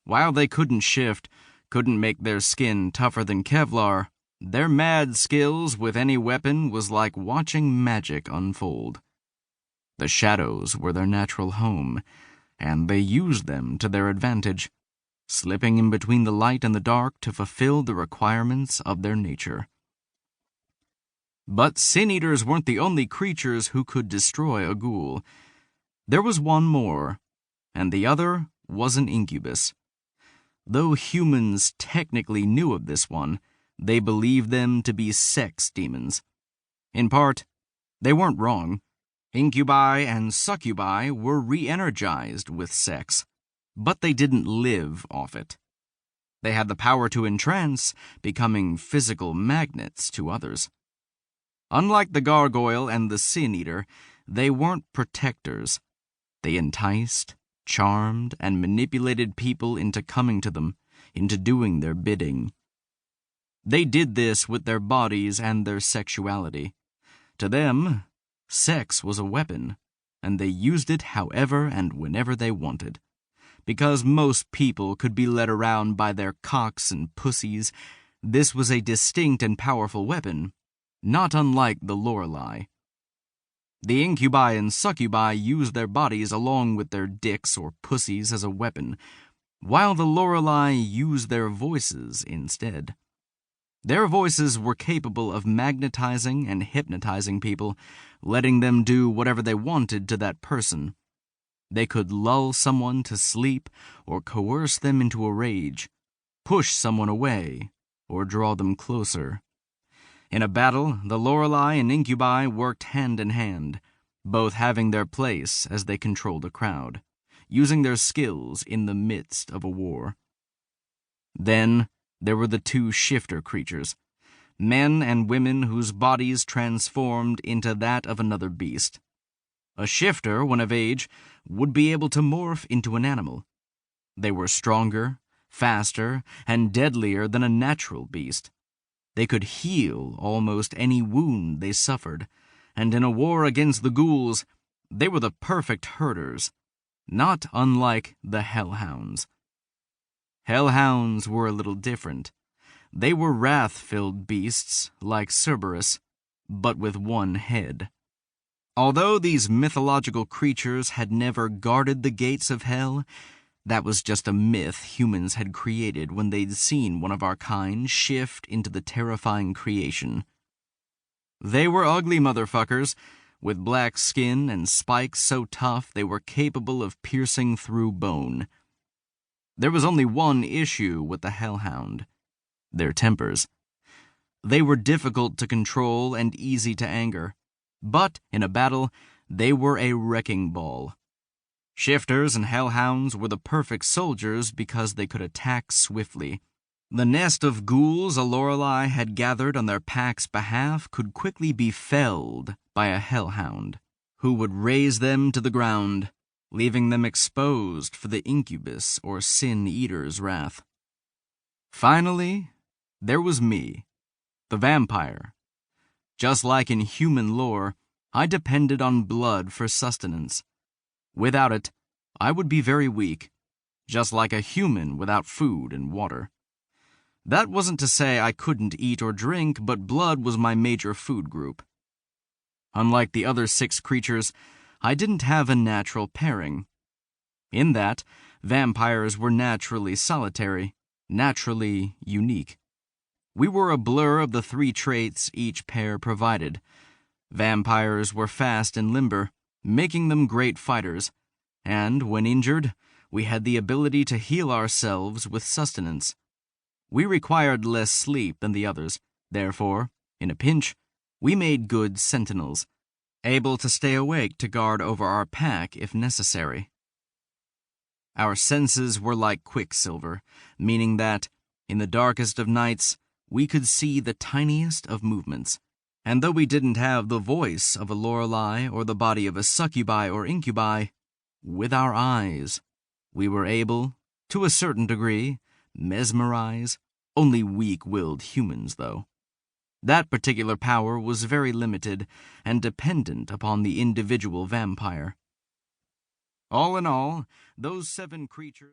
While they couldn't shift, couldn't make their skin tougher than Kevlar, their mad skills with any weapon was like watching magic unfold. The shadows were their natural home, and they used them to their advantage, slipping in between the light and the dark to fulfill the requirements of their nature. But sin-eaters weren't the only creatures who could destroy a ghoul. There was one more, and the other was an incubus. Though humans technically knew of this one, they believed them to be sex demons. In part, they weren't wrong. Incubi and succubi were re-energized with sex, but they didn't live off it. They had the power to entrance, becoming physical magnets to others. Unlike the gargoyle and the sin-eater, they weren't protectors. They enticed, charmed, and manipulated people into coming to them, into doing their bidding. They did this with their bodies and their sexuality. To them, sex was a weapon, and they used it however and whenever they wanted. Because most people could be led around by their cocks and pussies, this was a distinct and powerful weapon, not unlike the Lorelei. The incubi and succubi used their bodies along with their dicks or pussies as a weapon, while the Lorelei used their voices instead. Their voices were capable of magnetizing and hypnotizing people, letting them do whatever they wanted to that person. They could lull someone to sleep or coerce them into a rage, push someone away, or draw them closer. In a battle, the Lorelei and incubi worked hand in hand, both having their place as they controlled a crowd, using their skills in the midst of a war. Then there were the two shifter creatures, men and women whose bodies transformed into that of another beast. A shifter, when of age, would be able to morph into an animal. They were stronger, faster, and deadlier than a natural beast. They could heal almost any wound they suffered, and in a war against the ghouls, they were the perfect herders, not unlike the hellhounds. Hellhounds were a little different. They were wrath-filled beasts like Cerberus, but with one head. Although these mythological creatures had never guarded the gates of hell, that was just a myth humans had created when they'd seen one of our kind shift into the terrifying creation. They were ugly motherfuckers, with black skin and spikes so tough they were capable of piercing through bone. There was only one issue with the hellhound: their tempers. They were difficult to control and easy to anger, but in a battle, they were a wrecking ball. Shifters and hellhounds were the perfect soldiers because they could attack swiftly. The nest of ghouls a Lorelei had gathered on their pack's behalf could quickly be felled by a hellhound, who would raze them to the ground, leaving them exposed for the incubus or sin-eater's wrath. Finally, there was me, the vampire. Just like in human lore, I depended on blood for sustenance. Without it, I would be very weak, just like a human without food and water. That wasn't to say I couldn't eat or drink, but blood was my major food group. Unlike the other 6 creatures, I didn't have a natural pairing. In that, vampires were naturally solitary, naturally unique. We were a blur of the 3 traits each pair provided. Vampires were fast and limber, making them great fighters, and when injured, we had the ability to heal ourselves with sustenance. We required less sleep than the others, therefore, in a pinch, we made good sentinels, able to stay awake to guard over our pack if necessary. Our senses were like quicksilver, meaning that, in the darkest of nights, we could see the tiniest of movements. And though we didn't have the voice of a Lorelei or the body of a succubi or incubi, with our eyes, we were able, to a certain degree, mesmerize only weak-willed humans, though. That particular power was very limited and dependent upon the individual vampire. All in all, those 7 creatures...